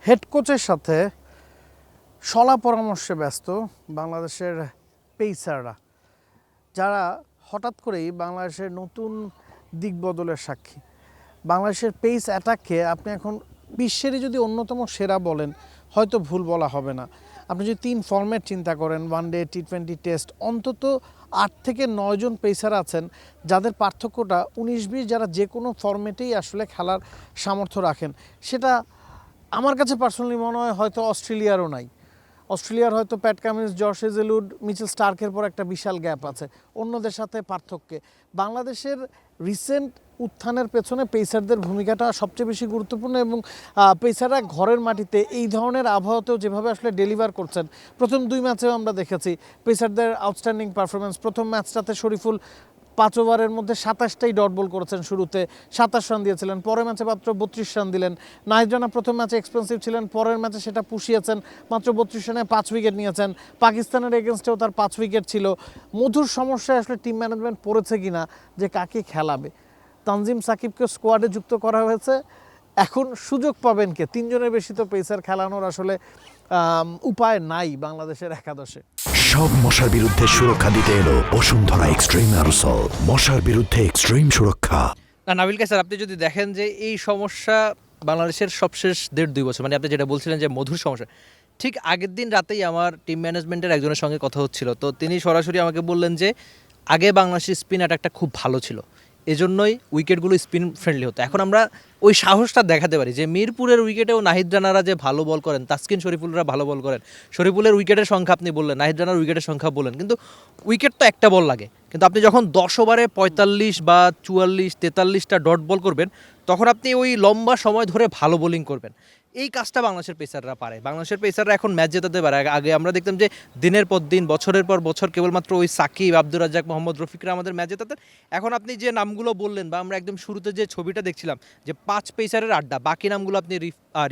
Head কোচের সাথে শলা পরামর্শে ব্যস্ত বাংলাদেশের পেসাররা, যারা হঠাৎ করেই বাংলাদেশের নতুন দিক বদলের সাক্ষী। বাংলাদেশের পেস অ্যাটাককে আপনি এখন বিশ্বেরই যদি অন্যতম সেরা বলেন, হয়তো ভুল বলা হবে না। আপনি যদি 3 ফরম্যাট চিন্তা করেন, ওয়ানডে, টি20 টেস্ট, অন্তত 8 থেকে 9 জন পেসার আছেন যাদের পার্থক্যটা 19-20, যারা যে কোনো ফরম্যাটেই আসলে খেলার সামর্থ্য রাখেন। সেটা আমার কাছে পার্সোনালি মনে হয় হয়তো অস্ট্রেলিয়ারও নাই। অস্ট্রেলিয়ার হয়তো Pat Cummins, Josh Hazlewood, Mitchell স্টার্কের পর একটা বিশাল গ্যাপ আছে অন্যদের সাথে পার্থক্যে। বাংলাদেশের রিসেন্ট উত্থানের পেছনে পেসারদের ভূমিকাটা সবচেয়ে বেশি গুরুত্বপূর্ণ, এবং পেসাররা ঘরের মাটিতে এই ধরনের আবহাওয়াতেও যেভাবে আসলে ডেলিভার করছেন, প্রথম 2 ম্যাচেও আমরা দেখেছি পেসারদের আউটস্ট্যান্ডিং পারফরমেন্স। প্রথম ম্যাচটাতে শরীফুল 5 ওভারের মধ্যে 27টাই ডট বল করেছেন, শুরুতে 27 রান দিয়েছিলেন, পরের ম্যাচে মাত্র 32 রান দিলেন। নাহিদ রানা প্রথম ম্যাচে এক্সপেন্সিভ ছিলেন, পরের ম্যাচে সেটা পুষিয়েছেন, মাত্র 32 রানে 5 উইকেট নিয়েছেন। পাকিস্তানের এগেনস্টেও তার 5 উইকেট ছিল। মধুর সমস্যায় আসলে টিম ম্যানেজমেন্ট পড়েছে কিনা যে কাকে খেলাবে। তানজিম সাকিবকে স্কোয়াডে যুক্ত করা হয়েছে, এখন সুযোগ পাবেন কে? 3 জনের বেশি তো পেসার খেলানোর আসলে উপায় নাই বাংলাদেশের একাদশে। সব মশার বিরুদ্ধে সুরক্ষা দিতে এলো বসুন্ধরা এক্সট্রিম অ্যারোসল, মশার বিরুদ্ধে এক্সট্রিম সুরক্ষা। নাবিল স্যার, আপনি যদি দেখেন যে এই সমস্যা বাংলাদেশের সবশেষ 1.5-2 বছর, মানে আপনি যেটা বলছিলেন যে মধুর সমস্যা, ঠিক আগের দিন রাতেই আমার টিম ম্যানেজমেন্টের একজনের সঙ্গে কথা হচ্ছিল, তো তিনি সরাসরি আমাকে বললেন যে আগে বাংলাদেশের স্পিন অ্যাটাকটা খুব ভালো ছিল, এজন্যই উইকেটগুলো স্পিন ফ্রেন্ডলি হতো। এখন আমরা ওই সাহসটা দেখাতে পারি যে মিরপুরের উইকেটেও নাহিদ রানারা যে ভালো বল করেন, তাসকিন শরীফুলরা ভালো বল করেন। শরীফুলের উইকেটের সংখ্যা আপনি বললেন, নাহিদ রানার উইকেটের সংখ্যা বললেন, কিন্তু উইকেট তো একটা বল লাগে। কিন্তু আপনি যখন 10 ওভারে 45 বা 44, 43টা ডট বল করবেন, তখন আপনি ওই লম্বা সময় ধরে ভালো বোলিং করবেন। এই কাজটা বাংলাদেশের পেসাররা পারে। বাংলাদেশের পেসাররা এখন ম্যাচ জেতাতে পারে। আগে আমরা দেখতাম যে দিনের পর দিন, বছরের পর বছর কেবলমাত্র ওই সাকিব, আব্দুর রাজ্জাক, মোহাম্মদ রফিকরা আমাদের ম্যাচ জেতাতেন। এখন আপনি যে নামগুলো বললেন, বা আমরা একদম শুরুতে যে ছবিটা দেখছিলাম যে 5 পেসারের আড্ডা, বাকি নামগুলো আপনি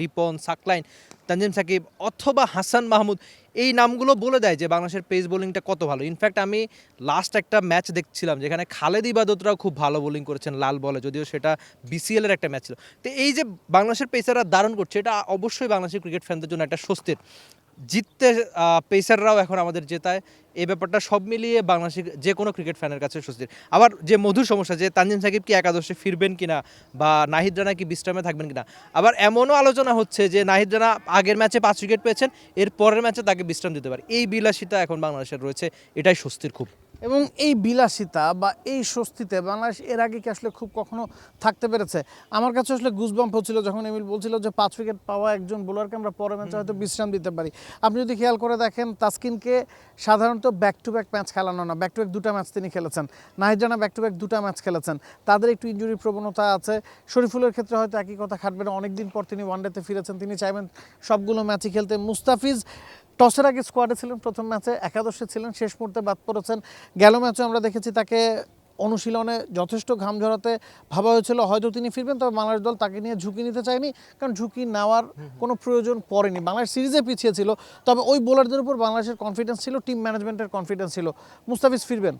রিপন, সাকলাইন, তানজিম সাকিব অথবা হাসান মাহমুদ, এই নামগুলো বলে দেয় যে বাংলাদেশের পেস বোলিংটা কত ভালো। ইনফ্যাক্ট আমি লাস্ট একটা ম্যাচ দেখছিলাম যেখানে খালেদ ইবাদতরাও খুব ভালো বোলিং করেছেন লাল বলে, যদিও সেটা বিসিএলের একটা ম্যাচ ছিল। তো এই যে বাংলাদেশের পেসাররা দারুণ করছে, এটা অবশ্যই বাংলাদেশের ক্রিকেট ফ্যানদের জন্য একটা স্বস্তির। জিততে পেসাররাও এখন আমাদের জেতায়, এই ব্যাপারটা সব মিলিয়ে বাংলাদেশের যে কোনো ক্রিকেট ফ্যানের কাছে স্বস্তির। আবার যে মধুর সমস্যা, যে তানজিম সাকিব কি একাদশে ফিরবেন কিনা, বা নাহিদ রানা কি বিশ্রামে থাকবেন কিনা। আবার এমনও আলোচনা হচ্ছে যে নাহিদ রানা আগের ম্যাচে 5 উইকেট পেয়েছেন, এর পরের ম্যাচে তাকে বিশ্রাম দিতে পারে। এই বিলাসিতা এখন বাংলাদেশের রয়েছে, এটাই স্বস্তির খুব। এবং এই বিলাসিতা বা এই স্বস্তিতে বাংলাদেশ এর আগে কি আসলে খুব কখনো থাকতে পেরেছে? আমার কাছে আসলে গুজবাম্প হচ্ছিল যখন এমিল বলছিল যে 5 উইকেট পাওয়া একজন বোলারকে আমরা পরের ম্যাচে হয়তো বিশ্রাম দিতে পারি। আপনি যদি খেয়াল করে দেখেন, তাসকিনকে সাধারণত ব্যাক টু ব্যাক ম্যাচ খেলানো না, ব্যাক টু ব্যাক 2টা ম্যাচ তিনি খেলেছেন। Nahid Rana back to back 2টা ম্যাচ খেলেছেন, তাদের একটু ইনজুরি প্রবণতা আছে। শরীফুলের ক্ষেত্রে হয়তো একই কথা খাটবে না, অনেকদিন পর তিনি ওয়ানডেতে ফিরেছেন, তিনি চাইবেন সবগুলো ম্যাচই খেলতে। মুস্তাফিজ টসের আগে স্কোয়াডে ছিলেন, প্রথম ম্যাচে একাদশে ছিলেন, শেষ মুহূর্তে বাদ পড়েছেন। গেল ম্যাচে আমরা দেখেছি তাকে অনুশীলনে যথেষ্ট ঘাম ঝরাতে ভাবা হয়েছিল হয়তো তিনি ফিরবেন, তবে বাংলাদেশ দল তাকে নিয়ে ঝুঁকি নিতে চায়নি, কারণ ঝুঁকি নেওয়ার কোনো প্রয়োজন পড়েনি। বাংলাদেশ সিরিজে পিছিয়ে ছিল, তবে ওই বোলারদের উপর বাংলাদেশের কনফিডেন্স ছিল, টিম ম্যানেজমেন্টের কনফিডেন্স ছিল। মুস্তাফিজ ফিরবেন?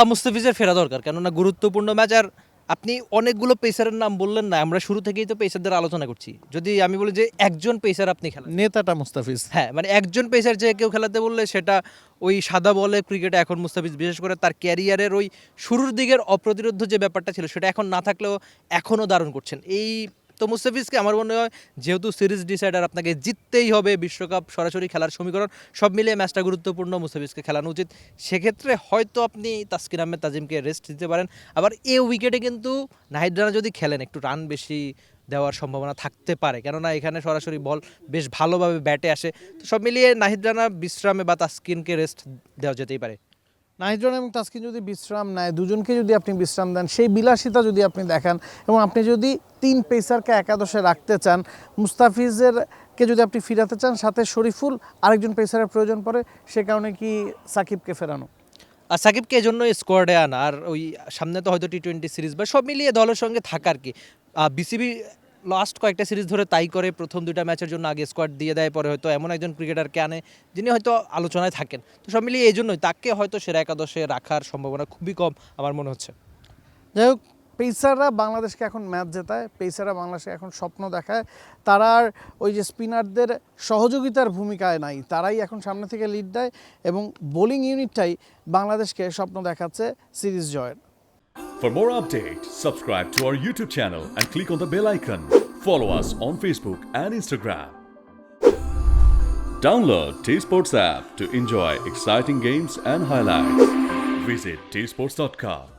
মুস্তাফিজের ফেরা দরকার, কেননা গুরুত্বপূর্ণ ম্যাচ। আর আপনি অনেকগুলো পেসারের নাম বললেন না, আমরা শুরু থেকেই তো পেসারদের আলোচনা করছি। যদি আমি বলি যে একজন পেসার আপনি খেলেন, নেতাটা মুস্তাফিজ। হ্যাঁ, মানে একজন পেসার যে কেউ খেলাতে বললে সেটা ওই সাদা বলে ক্রিকেটে এখন মুস্তাফিজ, বিশেষ করে তার ক্যারিয়ারের ওই শুরুর দিকের অপ্রতিরোধ্য যে ব্যাপারটা ছিল, সেটা এখন না থাকলেও এখনও দারুণ করছেন। এই তো মুস্তাফিজকে আমার মনে হয়, যেহেতু সিরিজ ডিসাইডার, আপনাকে জিততেই হবে, বিশ্বকাপ সরাসরি খেলার সমীকরণ সব মিলিয়ে ম্যাচটা গুরুত্বপূর্ণ, মুস্তাফিজকে খেলানো উচিত। সেক্ষেত্রে হয়তো আপনি তাসকিন আহমেদ তাজিমকে রেস্ট দিতে পারেন। আবার এই উইকেটে কিন্তু নাহিদ রানা যদি খেলেন, একটু রান বেশি দেওয়ার সম্ভাবনা থাকতে পারে, কেননা এখানে সরাসরি বল বেশ ভালোভাবে ব্যাটে আসে। তো সব মিলিয়ে নাহিদ রানা বিশ্রামে বা তাসকিনকে রেস্ট দেওয়া যেতেই পারে। নাহিদ রানা এবং তাসকিন যদি বিশ্রাম নেয়, দুজনকে যদি আপনি বিশ্রাম দেন, সেই বিলাসিতা যদি আপনি দেখান, এবং আপনি যদি 3 পেসারকে একাদশে রাখতে চান, মুস্তাফিজেরকে যদি আপনি ফিরাতে চান, সাথে শরীফুল আরেকজন পেসারের প্রয়োজন পড়ে, সে কারণে কি সাকিবকে ফেরানো? আর সাকিবকে এই জন্য স্কোয়াডে আনা, আর ওই সামনে তো হয়তো টি20 সিরিজ বা সব মিলিয়ে দলের সঙ্গে থাকার কি। বিসিবি লাস্ট কয়েকটা সিরিজ ধরে তাই করে, প্রথম 2টা ম্যাচের জন্য আগে স্কোয়াড দিয়ে দেয়, পরে হয়তো এমন একজন ক্রিকেটারকে আনে যিনি হয়তো আলোচনায় থাকেন। তো সব মিলিয়ে এই জন্যই তাকে হয়তো সেরা একাদশে রাখার সম্ভাবনা খুবই কম আমার মনে হচ্ছে। যাই হোক, পেসাররা বাংলাদেশকে এখন ম্যাচ জেতায়, পেসাররা বাংলাদেশকে এখন স্বপ্ন দেখায়। তারা আর ওই যে স্পিনারদের সহযোগিতার ভূমিকায় নাই, তারাই এখন সামনে থেকে লিড দেয় এবং বোলিং ইউনিটটাই বাংলাদেশকে স্বপ্ন দেখাচ্ছে সিরিজ জয়ের। For more updates, subscribe to our YouTube channel and click on the bell icon. Follow us on Facebook and Instagram. Download T-Sports app to enjoy exciting games and highlights. Visit tsports.com.